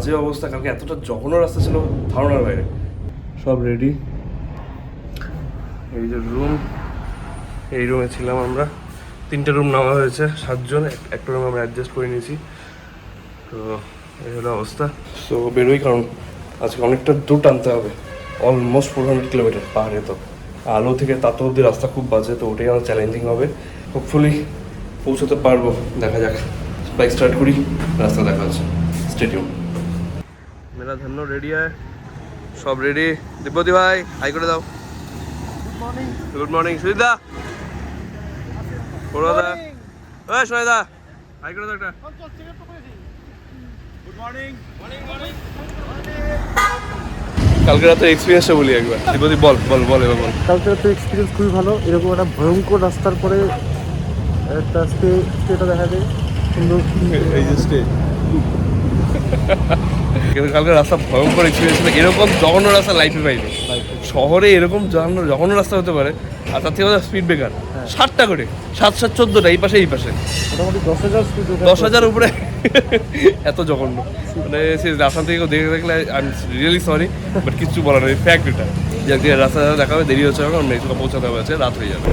বাজে অবস্থা, কালকে এতটা জঘন্য রাস্তা ছিল ধারণার বাইরে। সব রেডি, এই যে রুম, এই রুমে ছিলাম আমরা। 3টে রুম নেওয়া হয়েছে, 7 জন, একটা রুম আমরা অ্যাডজাস্ট করে নিয়েছি। তো এই হলো অবস্থা। তো বেরোই, কারণ আজকে অনেকটা দূর টানতে হবে, অলমোস্ট 400 কিলোমিটার পাহাড়ে। তো আলো থেকে তাতো অব্দি রাস্তা খুব বাজে, তো ওটাই আমার চ্যালেঞ্জিং হবে। হোপফুলি পৌঁছতে পারবো, দেখা যাক। বাইক স্টার্ট করি, রাস্তা দেখা যাচ্ছে। স্টেডিয়াম মেরা ধন্য রেডি হয়, সব রেডি। দিব্যতি ভাই হাই করে দাও। গুড মর্নিং সুজিদা, দা, ওই সোনাইদা হাই করে দাও একটা। Good morning. কালকে রাতের এক্সপিরিয়েন্সটা বলি একবার। দিব্যতি বল বল বল এবার বল। কালকে রাতের এক্সপিরিয়েন্স খুবই ভালো। এরকম একটা ভয়ঙ্কর রাস্তার পরে একটা স্টেটা দেখা যায় সুন্দর। এই যে স্টে, কিন্তু কালকে রাস্তা ভয়ঙ্কর এক্সপিরিয়েন্স ছিল। এরকম জঘন্য রাস্তা লাইফে পাইনি। শহরে এরকম জঘন্য রাস্তা হতে পারে, আর তার থেকে স্পিড ব্রেকার 60টা করে, 7-7-14টা, এই পাশে এই পাশে, মোটামুটি 10,000 স্পিড, 10,000 উপরে। এত জঘন্য, মানে সে রাস্তা থেকে কেউ দেখে দেখলে I am really sorry, but কিছু বলার নেই, ফ্যাক্ট এটা। যাকে রাস্তা দেখা হবে, দেরি হচ্ছে, এখন মেচুকা পৌঁছাতে হবে, রাত হয়ে যাবে।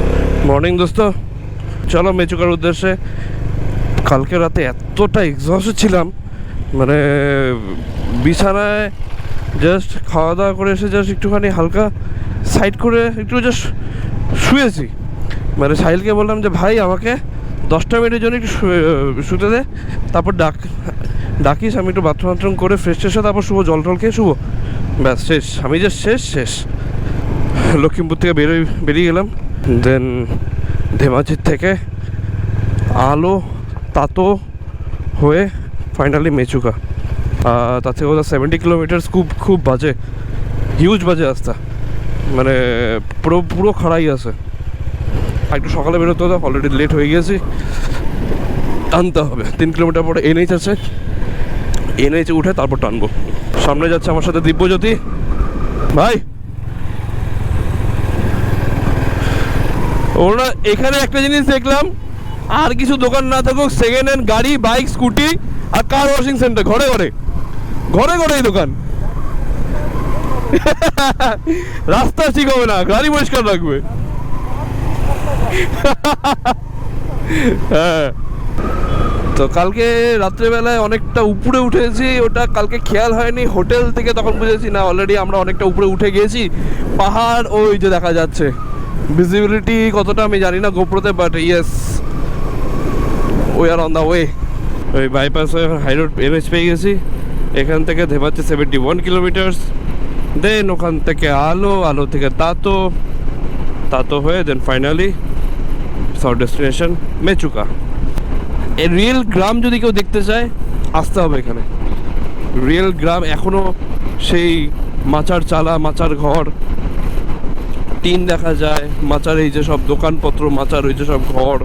মর্নিং দোস্ত, চলো মেচুকার উদ্দেশ্যে। কালকে রাতে এতটা এক্সস্ট ছিলাম, মানে বিছানায় জাস্ট খাওয়া দাওয়া করে এসে জাস্ট একটুখানি হালকা সাইড করে একটু জাস্ট শুয়েছি। মানে সাহিলকে বললাম যে ভাই আমাকে 10টা মিনিটের জন্য একটু শুতে দে, তারপর ডাকিস, আমি একটু বাথরুম করে ফ্রেশ ট্রেশ হয়ে তারপর শুভ, জল টল খেয়ে শুভ, ব্যাস শেষ। আমি জাস্ট শেষ। লক্ষ্মীপুর থেকে বেরিয়ে গেলাম। দেন ধেমাজির থেকে আলো তাতো হয়ে ফাইনালি মেচুকা। তার থেকে ওদের 70 কিলোমিটার্স, খুব বাজে, হিউজ বাজে রাস্তা, মানে পুরো খাড়াই আছে। একটু সকালে বেরোতে হতো, অলরেডি লেট হয়ে গিয়েছি, টানতে হবে। 3 কিলোমিটার পরে এনএইচ আছে, এনএইচে উঠে তারপর টানবো। সামনে যাচ্ছে আমার সাথে দিব্যজ্যোতি ভাই। ওরা এখানে একটা জিনিস দেখলাম, আর কিছু দোকান না থাকুক, সেকেন্ড হ্যান্ড গাড়ি, বাইক, স্কুটি আর কার ওয়াশিং সেন্টার ঘরে এই দোকান। রাস্তা ঠিক হবে না, গাড়ি পরিষ্কার রাখবে। হ্যাঁ, তো কালকে রাত্রেবেলায় অনেকটা উপরে উঠেছি, ওটা কালকে খেয়াল হয়নি। হোটেল থেকে তখন বুঝেছি না অলরেডি আমরা অনেকটা উপরে উঠে গিয়েছি। পাহাড় ওই যে দেখা যাচ্ছে, ভিজিবিলিটি কতটা আমি জানি না গোপ্রোতে, but yes we are on the way. ওই বাইপাস হয়ে হাই রোড এনএইচ পেয়ে গেছি। এখান থেকে ধেমাচ্ছে 71 কিলোমিটার্স। দেন ওখান থেকে আলো থেকে তাতো হয়ে then finally south destination Mechuka. এই রিয়েল গ্রাম যদি কেউ দেখতে চায় আসতে হবে এখানে। রিয়েল গ্রাম এখনও সেই মাচার চালা, মাচার ঘর, টিন দেখা যায়, মাচার এই যে সব দোকানপত্র, মাচার ওই যে সব ঘর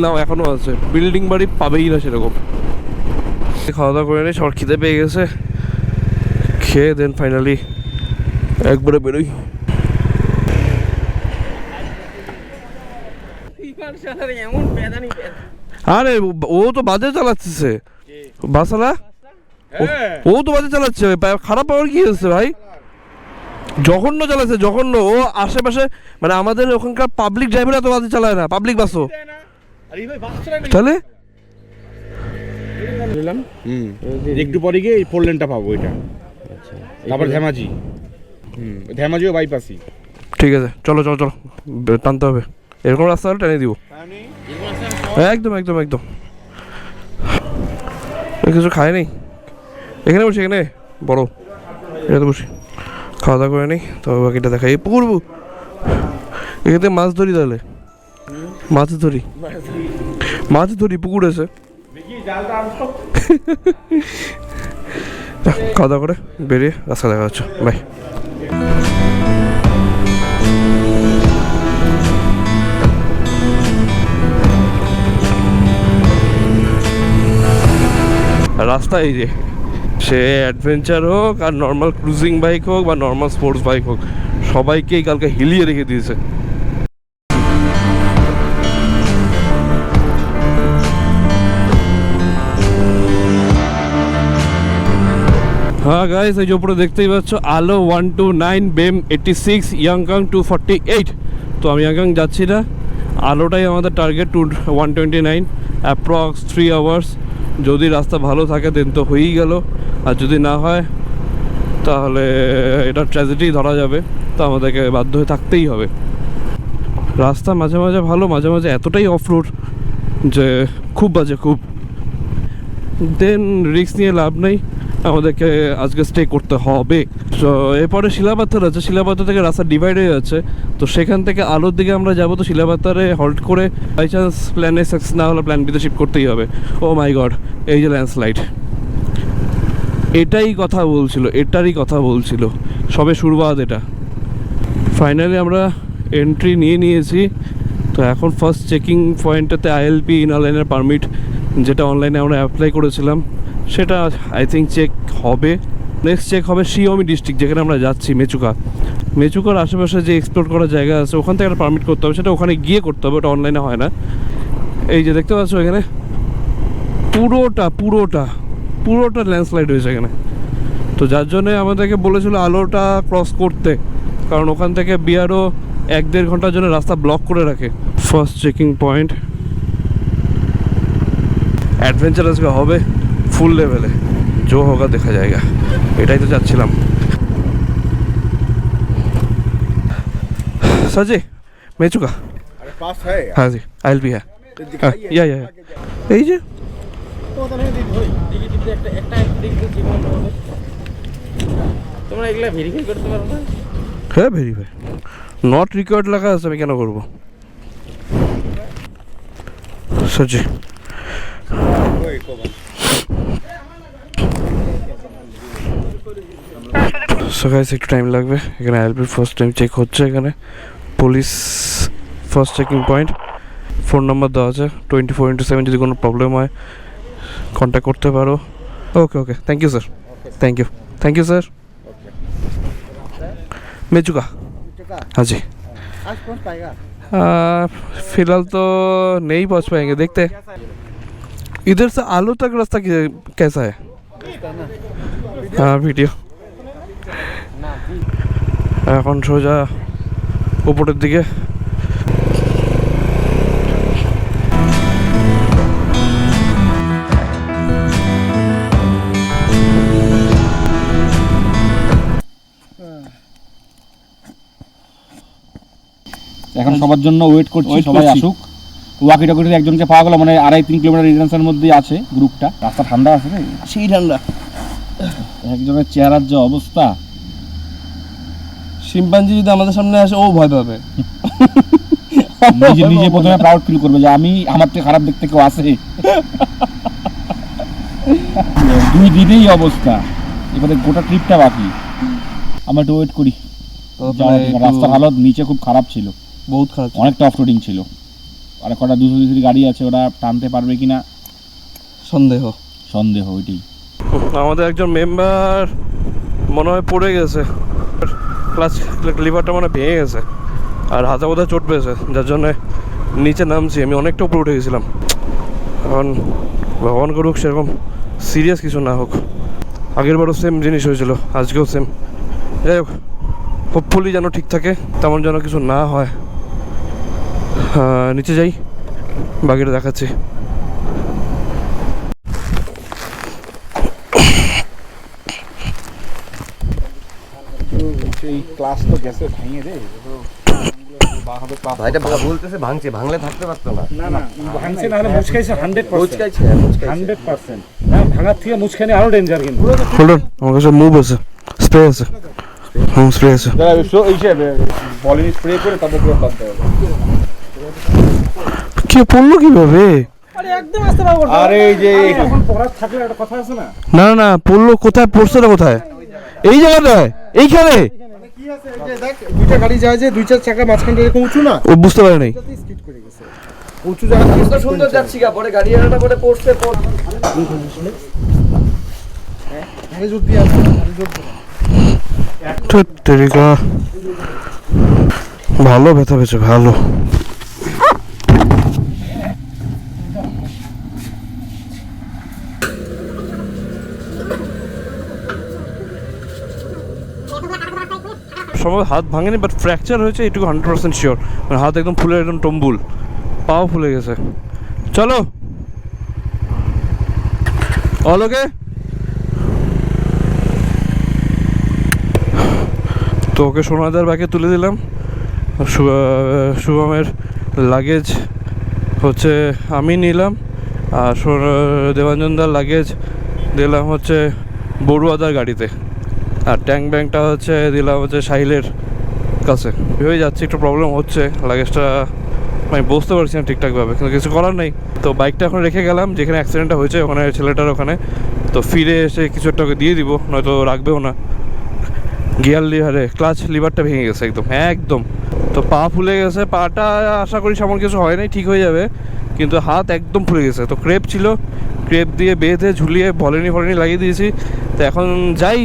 নাও এখনও আছে। বিল্ডিং বাড়ি পাবেই না সেরকম। খাওয়া দাওয়া করে নিই, সবার খিদে পেয়ে গেছে। খেয়ে দেন ফাইনালি একবারে বেরোই। আরে ও তো বাজে চালাচ্ছে, বাসালা ও তো বাজে চালাচ্ছে, খারাপ পাওয়ার কি হচ্ছে ভাই? জঘন্য চালাচ্ছে, জঘন্য। ও আশেপাশে মানে আমাদের ওখানকার পাবলিক ড্রাইভার এত বাজে চালায় না, পাবলিক বাসও। তাহলে একটু পরে গিয়ে 4 লেনটা পাবো এটা। তারপর ধেমাজিও বাইপাসই। ঠিক আছে, চলো টানতে হবে। এরকম রাস্তা হলে টেনে দিব একদম। কিছু খায় নেই, এখানে বসি, এখানে বড় এখানে বসি, খাওয়া দাওয়া করে নেই। তবে বাকিটা দেখাই। পুকুর এখান থেকে মাছ ধরি, তাহলে মাছ ধরি পুকুর আছে। খাওয়া দাওয়া করে বেরিয়ে রাস্তা দেখা হচ্ছে, বাই। রাস্তা এই যে, সে অ্যাডভেঞ্চার হোক আর নর্মাল ক্রুজিং বাইক হোক বা নর্মাল স্পোর্টস বাইক হোক, সবাইকেই কালকে হিলিয়ে রেখে দিয়েছে। হ্যাঁ গাইস, এই যে উপরে দেখতেই পাচ্ছ আলো 129, বেম 86, ইয়াংকাং 248। তো আমি ইয়াংকাং যাচ্ছি না, আলোটাই আমাদের টার্গেট 129, অ্যাপ্রক্স 3 আওয়ার্স। যদি রাস্তা ভালো থাকে দেন তো হয়েই গেল, আর যদি না হয় তাহলে এটা ট্র্যাজেডি ধরা যাবে। তো আমাদেরকে বাধ্য হয়ে থাকতেই হবে। রাস্তা মাঝে মাঝে ভালো, মাঝে মাঝে এতটাই অফ রোড যে খুব বাজে, খুব। দেন রিস্ক নিয়ে লাভ নেই, আমাদেরকে আজকে স্টে করতে হবে। তো এরপরে শিলাপাথর আছে, শিলাপাথর থেকে রাস্তা ডিভাইড হয়ে যাচ্ছে। তো সেখান থেকে আলোর দিকে আমরা যাবো। তো শিলাপাথরে হল্ট করে বাই চান্স প্ল্যানে সাকসেস না হলে প্ল্যান বিতে শিফট করতেই হবে। ও মাই গড, এই যে ল্যান্ডস্লাইড, এটারই কথা বলছিল, সবে শুরুয়াত এটা। ফাইনালি আমরা এন্ট্রি নিয়ে নিয়েছি। তো এখন ফার্স্ট চেকিং পয়েন্টটাতে ILP ইনলাইনের পারমিট, যেটা অনলাইনে আমরা অ্যাপ্লাই করেছিলাম, সেটা আই থিঙ্ক চেক হবে। নেক্সট চেক হবে শিওমি ডিস্ট্রিক্ট, যেখানে আমরা যাচ্ছি, মেচুকার আশেপাশে যে এক্সপ্লোর করার জায়গা আছে, ওখান থেকে একটা পারমিট করতে হবে। সেটা ওখানে গিয়ে করতে হবে, ওটা অনলাইনে হয় না। এই যে দেখতে পাচ্ছ এখানে পুরোটা ল্যান্ডস্লাইড হয়েছে এখানে। তো যার জন্যে আমাদেরকে বলেছিল আলোটা ক্রস করতে, কারণ ওখান থেকে বিআরও 1-1.5 ঘন্টার জন্য রাস্তা ব্লক করে রাখে। ফার্স্ট চেকিং পয়েন্ট, অ্যাডভেঞ্চার আজকে হবে ফুল লেভেলে, जो होगा देखा जाएगा। এটাই তো যাচ্ছিলাম। सर जी मैं चुका अरे पास है हाँ जी ILP है या এই যে তোমরা এগুলা ভেরিফাই করতে পারো না? হ্যাঁ ভেরিফাই নট রিকোয়ার্ড লেখা আছে, আমি কেন করবো? सर जी সো গাইস একটু টাইম লাগবে। এখানে ILP ফার্স্ট টাইম চেক হচ্ছে। এখানে police first checking point, phone number দেওয়া আছে 24/7, যদি কোনো প্রবলেম হয় কন্ট্যাক্ট করতে পারো। Okay thank you sir, thank you sir. मैं चुका हाँ जी। आज पहुंच पाएगा? फिलहाल तो नहीं पहुंच पाएंगे, देखते हैं। इधर से आलू तक रास्ता कैसा है? हाँ वीडियो এখন সোজা উপরের দিকে। এখন সবার জন্য ওয়েট করছি, সবাই আসুক। ওয়াকি টকিতে একজনকে পাওয়া গেল, মানে 2.5-3 কিলোমিটার ডিস্টেন্সের মধ্যেই আছে গ্রুপটা। রাস্তা ঠান্ডা আছে না, সেই ঠান্ডা। একজনের চেহারার যে অবস্থা, শিম্পাঞ্জি যদি আমাদের সামনে আসে ও ভয় পাবে। নিজে প্রথমে প্রাউড ফিল করবে যে আমার থেকে খারাপ দেখতে কেউ আসে। 2 দিনেই অবস্থা, এবারে গোটা ট্রিপটা বাকি। আমরা একটু ওয়েট করি। রাস্তার হালত নিচে খুব খারাপ ছিল, বহুত খারাপ, অনেকটা অফ রোডিং ছিল। আর কটা 200 গাড়ি আছে, ওরা টানতে পারবে কিনা সন্দেহ ওইটাই। আমাদের একজন মেম্বার মনে হয় পড়ে গেছে, ক্লাচ লিভারটা মানে ভেঙে গেছে, আর হাতে বোধহয় চোট পেয়েছে, যার জন্য নিচে নামছি। আমি অনেকটা উপরে উঠে গেছিলাম। এখন ভগবান করুক সেরকম সিরিয়াস কিছু না হোক। আগেরবারও সেম জিনিস হয়েছিল, আজকেও সেম। যাই হোক, হোপফুলি যেন ঠিক থাকে, তেমন যেন কিছু না হয়। নিচে যাই, বাকিটা দেখাচ্ছি। এই ক্লাস তো গেছে ভাঙিয়ে রে, ভাইটা বলতেছে ভাঙছে, ভাঙলে থাকতে পারতো না। না ভাঙছে না হলে মুচকাইছে 100%। মুচকাইছে 100%। না ভাঙার থেকে মুচকানি আরো ডেঞ্জার। কিন্তু হোল্ড অন, আমার কাছে মুভ আছে, স্প্রে আছে। স্প্রে আছে, বলিং স্প্রে করে তারপর পুরো করতে হবে। কি পড়লো কিভাবে? আরে একদম আস্তে বাবু। আরে এই যে এখন পড়ার থাকলে একটা কথা আছে না। না পড়লো কোথায়? পড়ছে না কোথায়? এই জায়গাটায়, এইখানে কি আছে এই যে দেখ, দুইটা গাড়ি যায় যে 2-4 চাকা মাঝখানটা এরকম উঁচু না, ও বুঝতে পারে নাই। এটাতেই স্কিড করে গেছে। উঁচু জায়গা থেকে কত সুন্দর যাচ্ছি গা, পরে গাড়ি আনাটা করে পড়ছে। গাড়ি জোর দিয়ে আসছে, গাড়ি জোর দিয়ে। তেরিকা ভালো ব্যথা পেয়েছে, ভালো। সম্ভব হাত ভাঙেনি, বাট ফ্র্যাকচার হয়েছে এটুকু 100% শিওর। মানে হাত একদম ফুলে একদম টম্বুল, পাও ফুলে গেছে। চলো অলোকে, তো ওকে সোনাদার ব্যাগে তুলে দিলাম। শুভমের লাগেজ হচ্ছে আমি নিলাম, আর দেবাঞ্জনদার লাগেজ দিলাম হচ্ছে বড়ুয়াদার গাড়িতে, আর ট্যাঙ্ক ব্যাংকটা হচ্ছে দিলাম হচ্ছে সাহিলের কাছে। ভেবে যাচ্ছি একটু প্রবলেম হচ্ছে, লাগেজটা আমি বুঝতে পারছি না ঠিকঠাকভাবে, কিন্তু কিছু করার নেই। তো বাইকটা এখন রেখে গেলাম যেখানে অ্যাক্সিডেন্টটা হয়েছে, ওখানে ছেলেটার ওখানে। তো ফিরে এসে কিছু একটা ওকে দিয়ে দিব, নয়তো রাখবেও না। গিয়ার লিভারে ক্লাচ লিভারটা ভেঙে গেছে একদম একদম। তো পা ফুলে গেছে, পাটা আশা করি সেমন কিছু হয় নাই, ঠিক হয়ে যাবে, কিন্তু হাত একদম ফুলে গেছে। তো ক্রেপ ছিল, ক্রেপ দিয়ে বেঁধে ঝুলিয়ে ভলেনি লাগিয়ে দিয়েছি। তো এখন যাই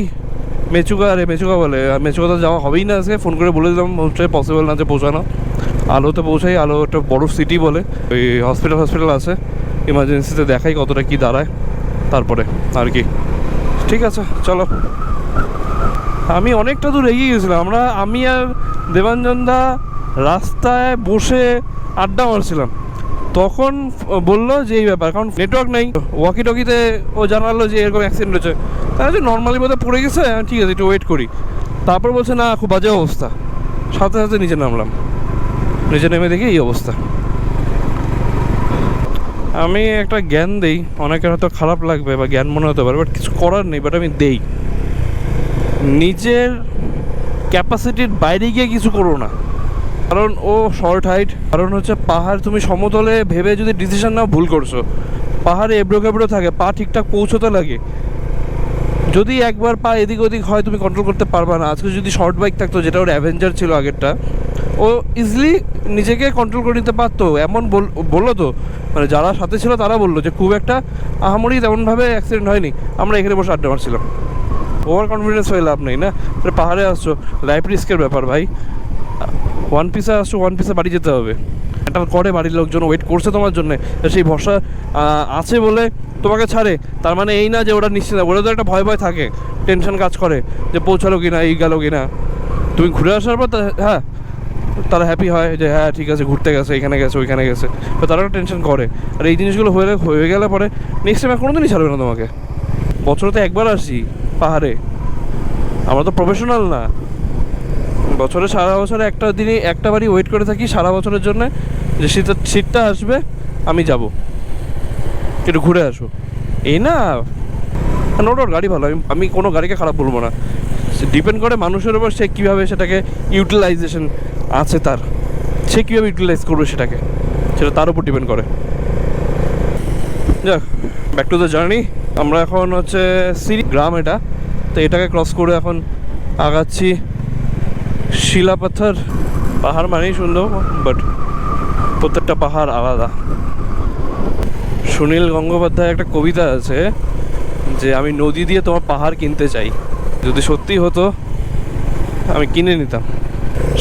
মেচুকা বলে, আর মেচুকা তো যাওয়া হবেই না আজকে। ফোন করে বলে দিলাম হচ্ছে পসিবল না যে পৌঁছানো। আলোতে পৌঁছাই, আলো একটা বড় সিটি বলে, ওই হসপিটাল আছে, ইমার্জেন্সিতে দেখাই কতটা কি দাঁড়ায়, তারপরে আর কি। ঠিক আছে চলো। আমি অনেকটা দূর এগিয়ে গেছিলাম, আমি আর দেবাঞ্জনদা রাস্তায় বসে আড্ডা মারছিলাম। তখন বললো যে এই ব্যাপার, কারণ নেটওয়ার্ক নেই। ওয়াকি টকিতে ও জানালো যে এরকম অ্যাক্সিডেন্ট হয়েছে। তাহলে নর্মালি বোধহয় পড়ে গেছে, ঠিক আছে একটু ওয়েট করি। তারপর বলছে না খুব বাজে অবস্থা, সাথে সাথে নিচে নামলাম। নিচে নেমে দেখি এই অবস্থা। আমি একটা জ্ঞান দেই, অনেকের হয়তো খারাপ লাগবে বা জ্ঞান মনে হতে পারে, বাট কিছু করার নেই, বাট আমি দেই। নিজের ক্যাপাসিটির বাইরে গিয়ে কিছু করো না, কারণ ও শর্ট হাইট, কারণ হচ্ছে পাহাড় তুমি সমতলে ভেবে যদি ডিসিশন নাও ভুল করছো। পাহাড়ে এবড়ো খেবড়ো থাকে, পা ঠিকঠাক পৌঁছতে লাগে। যদি একবার পা এদিক ওদিক হয় তুমি কন্ট্রোল করতে পারবা না। আজকে যদি শর্ট বাইক থাকতো, যেটা ওর অ্যাভেঞ্জার ছিল আগেরটা, ও ইজিলি নিজেকে কন্ট্রোল করে নিতে পারতো। এমন বললো তো, মানে যারা সাথে ছিল তারা বললো যে খুব একটা আহামরি তেমনভাবে অ্যাক্সিডেন্ট হয়নি, আমরা এখানে বসে আড্ডা মারছিলাম। ওভার কনফিডেন্স হয়ে লাভ নেই না, পাহাড়ে আসছো, লাইফ রিস্কের ব্যাপার ভাই। ওয়ান পিসে আসছো, ওয়ান পিসে বাড়ি যেতে হবে। এটা করে বাড়ির লোকজন ওয়েট করছে তোমার জন্য, সেই ভরসা আছে বলে তোমাকে ছাড়ে, তার মানে এই না যে ওরা নিশ্চিত। ওরা তো একটা ভয় থাকে, টেনশন কাজ করে যে পৌঁছালো কি না, এই গেল কি না। তুমি ঘুরে আসার পর হ্যাঁ তারা হ্যাপি হয় যে হ্যাঁ ঠিক আছে ঘুরতে গেছে, এখানে গেছে ওইখানে গেছে, তো তারা একটা টেনশন করে। আর এই জিনিসগুলো হয়ে গেলে পরে নেক্সট টাইম কোনো দিনই ছাড়বে না তোমাকে। বছরে তো একবার আসি পাহাড়ে, আমরা তো প্রফেশনাল না। বছরে সারা বছরে একটা বারই ওয়েট করে থাকি সারা বছরের জন্য, যে শীতটা আসবে আমি যাব, একটু ঘুরে আসো। এই না নো ডাউট গাড়ি ভালো, আমি কোনো গাড়িকে খারাপ বলবো না। ডিপেন্ড করে মানুষের উপর, সে কীভাবে সেটাকে ইউটিলাইজেশন আছে তার, সে কীভাবে ইউটিলাইজ করবে সেটা তার উপর ডিপেন্ড করে। যাক, ব্যাক টু দ্য জার্নি। আমরা এখন হচ্ছে গ্রাম এটা, তো এটাকে ক্রস করে এখন আগাচ্ছি শিলাপাথর। পাহাড় মানেই সুন্দর, বাট প্রত্যেকটা পাহাড় আলাদা। সুনীল গঙ্গোপাধ্যায় একটা কবিতা আছে যে আমি নদী দিয়ে তোমার পাহাড় কিনতে চাই। যদি সত্যি হতো আমি কিনে নিতাম।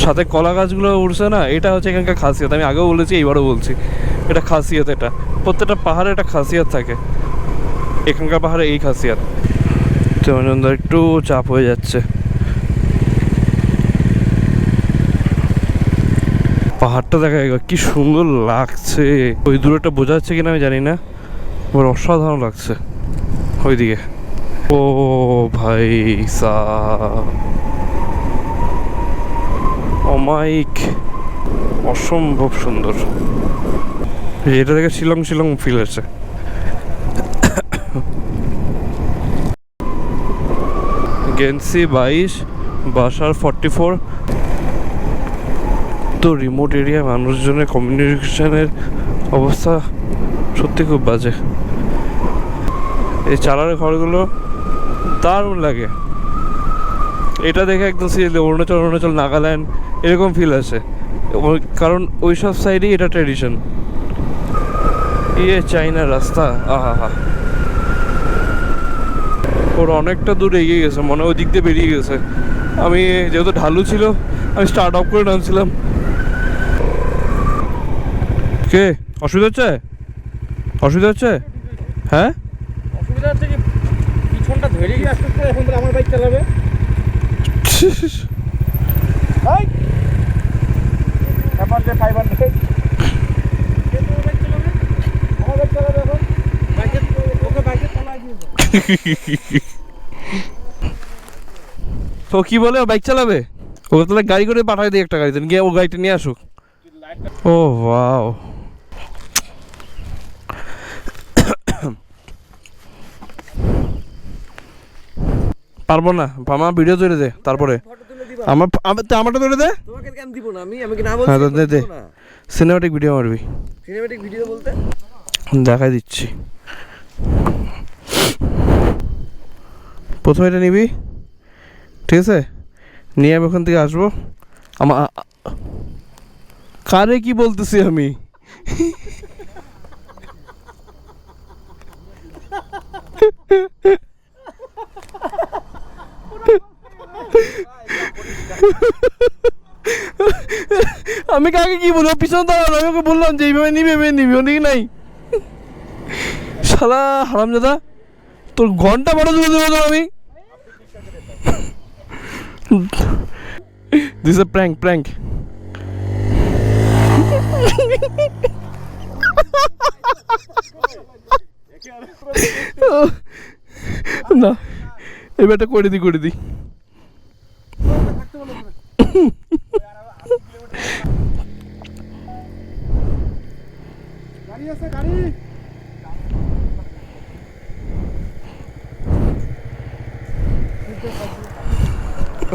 সাথে কলা গাছগুলো উঠছে না, এটা হচ্ছে এখানকার খাসিয়ত। আমি আগেও বলেছি, এইবারও বলছি, এটা খাসিয়ত। এটা প্রত্যেকটা পাহাড়ে একটা খাসিয়ত থাকে, এখানকার পাহাড়ে এই খাসিয়ত। তো একটু চাপ হয়ে যাচ্ছে। পাহাড়টা দেখা কি সুন্দর লাগছে, ওই দূরটা বোঝা যাচ্ছে কিনা আমি জানি না, ওর অসাধারণ লাগছে ওইদিকে। ও ভাই অমাইক, অসম্ভব সুন্দর। এটা দেখে শিলং ফিল হচ্ছে। গেন্সি 22, বাসার 44। তো রিমোট এরিয়ায় মানুষজনের কমিউনিকেশনের অবস্থা সত্যি খুব বাজে। এই চালার ঘরগুলো দারুণ লাগে, এটা দেখে একদম সিরিয়াসলি অরুণাচল নাগাল্যান্ড এরকম ফিল আসে, কারণ ওই সব সাইডেই এটা ট্র্যাডিশন। চাইনার রাস্তা, আহা, ওর অনেকটা দূর এগিয়ে গেছে, মনে ওই দিক দিয়ে বেরিয়ে গেছে। আমি যেহেতু ঢালু ছিল, আমি স্টার্ট অফ করে নামছিলাম। কে অসুবিধা হচ্ছে? হ্যাঁ অসুবিধা হচ্ছে কি, পিছনটা ধরে গিয়ে আস্তে আস্তে এখন আমার বাইক চালাবে। ও কি বলে ও বাইক চালাবে? ওকে তাহলে গাড়ি করে পাঠাই দিই একটা গাড়িতে, গিয়ে ও গাড়িটা নিয়ে আসুক। ও ওয়াও, পারবো না মামা, ভিডিও তৈরি দে তারপরে আমারটা তৈরি দে। তোমাকে কেন দিব না আমি কি না হ্যাঁ বলছি? দে দে, সিনেমাটিক ভিডিও মারবি, সিনেমেটিক ভিডিও বলতে দেখাই দিচ্ছি। প্রথমে এটা নিবি, ঠিক আছে? নিয়ে আমি ওখান থেকে আসবো। আমার কারে কি বলতেছি আমি? আমি কাকে কি বলবো? পিছনে দাঁড়ানো, আমি ওকে বললাম যে এইভাবে নিবি, এভাবে নিবি, অনেক নাই। শালা হারামজাদা, তোর ঘন্টা বড় জুড়ে দেবো তো আমি। This A prank prank. না এবারটা করে দি।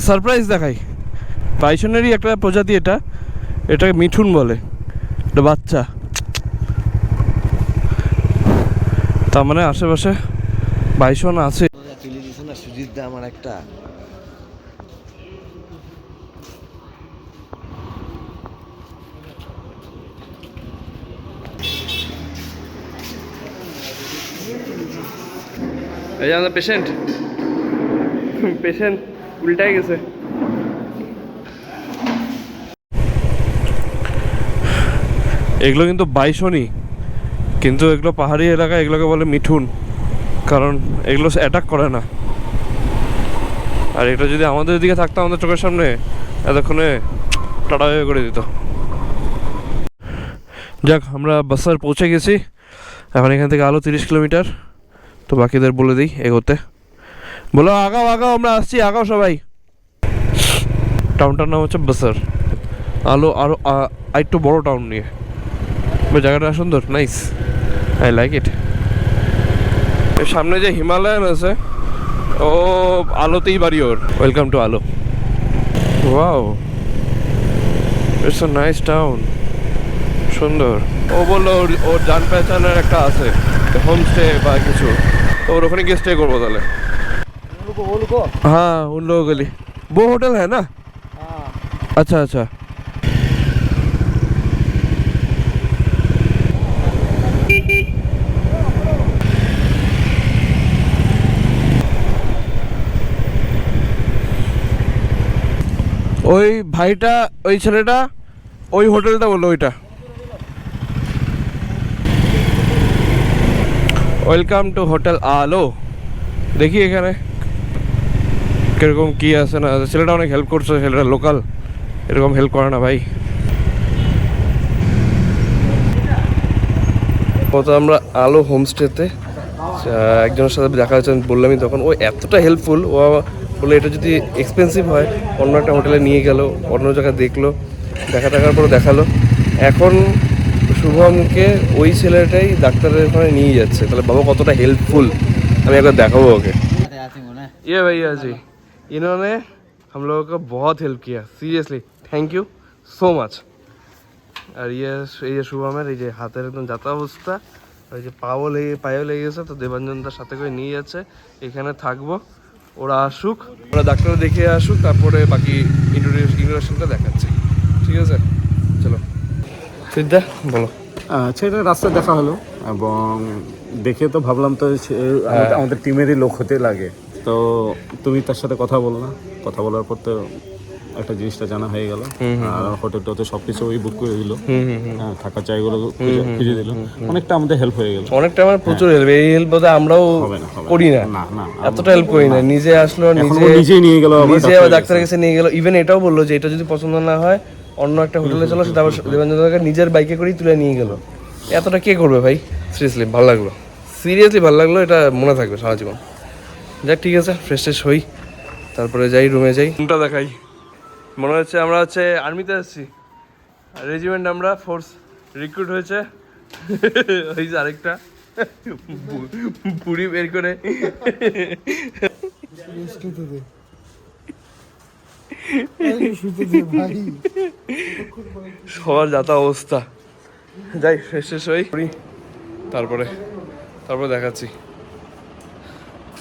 সারপ্রাইজ দেখাই, বাইসনেরই একটা প্রজাতি, এটাকে মিঠুন বলে, এটা বাচ্চা। তার মানে আশেপাশে বাইসন আছে। তুলে দিছ না সুজিত দা আমার একটা। এই যে আমাদের পেশেন্ট উল্টাই গেছে। এগুলো কিন্তু বাইসনই, কিন্তু এগুলো পাহাড়ি এলাকা, এগুলোকে বলে মিঠুন, কারণ এগুলো অ্যাটাক করে না। আর এটা যদি আমাদের দিকে থাকতো, আমাদের চোখের সামনে, এতক্ষণে টাটা হয়ে করে দিত। যাক, আমরা বাসার পৌঁছে গেছি। এখন এখান থেকে আলো 30 কিলোমিটার। তো বাকিদের বলে দিই এগোতে, বলো আগাও, আমরা আসছি, আগাও সবাই। টাউনটার নাম হচ্ছে বাসার। আলো আরো একটু বড় টাউন নিয়ে, জায়গাটা সুন্দর, নাইস, আই লাইক ইট। এর সামনে যে হিমালয়ান আছে, ও আলোতেই বাড়ি ওর। ওয়েলকাম টু আলো। Wow, it's a nice town, সুন্দর। ও বললো ওর জান পেহচানের একটা আছে হোমস্টে বা কিছু, ওর ওখানে গিয়ে স্টে করবো তাহলে। हाँ उन लोगों के लिए वो होटल है ना। अच्छा ওই ভাইটা, ওই ছেলেটা ওই হোটেলটা বললো, ওইটা। ওয়েলকাম টু হোটেল আলো। দেখি এখানে কিরকম কি আছে না। ছেলেটা অনেক হেল্প করছে, ছেলেটা লোকাল, এরকম হেল্প করে না ভাই। তো আমরা আলো হোমস্টেতে একজনের সাথে দেখা হয়েছে, বললামই তখন, ও এতটা হেল্পফুল। ও বলে এটা যদি এক্সপেন্সিভ হয় অন্য একটা হোটেলে নিয়ে গেল, অন্য জায়গায় দেখলো, দেখার পরে দেখালো। এখন শুভমকে ওই ছেলেটাই ডাক্তারের ওখানে নিয়ে যাচ্ছে। তাহলে বাবা কতটা হেল্পফুল, আমি একবার দেখাবো ওকে। ये भैया जी, इन्होंने हम लोगों को बहुत हेल्प किया, seriously thank you so much. আর এই যে শুভমের এই যে হাতের একদম যাতা অবস্থা, ওই যে পায়েও লেগে গেছে, তো দেবাঞ্জনদার সাথে করে নিয়ে যাচ্ছে। এখানে থাকবো, ওরা আসুক, ওরা ডাক্তার দেখিয়ে আসুক, তারপরে বাকি ইন্ট্রোডাকশনটা দেখাচ্ছি, ঠিক আছে? চলো সিদ্ধা বলো। আচ্ছা, এটা রাস্তায় দেখা হলো এবং দেখে তো ভাবলাম তো আমাদের টিমেরই লোক হতে লাগে। তো তুমি তার সাথে কথা বললা, কথা বলার পর তো একটা জিনিসটা জানা হয়ে গেল। আর হোটেলটাতে সব কিছু ওই বুক করে দিল, হ্যাঁ, থাকার জায়গাগুলো খুঁজে দিল, অনেকটা আমাদের হেল্প হয়ে গেল। অনেকটা আমার প্রচুর হেল্প, এই হেল্প বোধহয় আমরাও হবে না, হবে না। করি না, না না এতটা হেল্প করি না। নিজে আসলো, এখন ও নিজেই নিয়ে গেল, নিজে আবার ডাক্তারের কাছে নিয়ে গেল। ইভেন এটাও বললো যে এটা যদি পছন্দ না হয় অন্য একটা হোটেলে চলো, সেটা আবার দেবাঞ্জনকে নিজের বাইকে করেই তুলে নিয়ে গেল। এতটা কে করবে ভাই? সিরিয়াসলি ভালো লাগলো, সিরিয়াসলি ভালো লাগলো, এটা মনে থাকবে সারা জীবন। যাক ঠিক আছে, ফ্রেশ ট্রেশ হই, তারপরে যাই রুমে যাই। রুমটা দেখাই, মনে হচ্ছে আমরা হচ্ছে আর্মিতে আসছি, রেজিমেন্ট, আমরা ফোর্স রিক্রুট হয়েছে। ওই যে আরেকটা পুরি বের করে সবার যাতা অবস্থা। যাই ফ্রেশ ট্রেশ হই, তারপরে দেখাচ্ছি।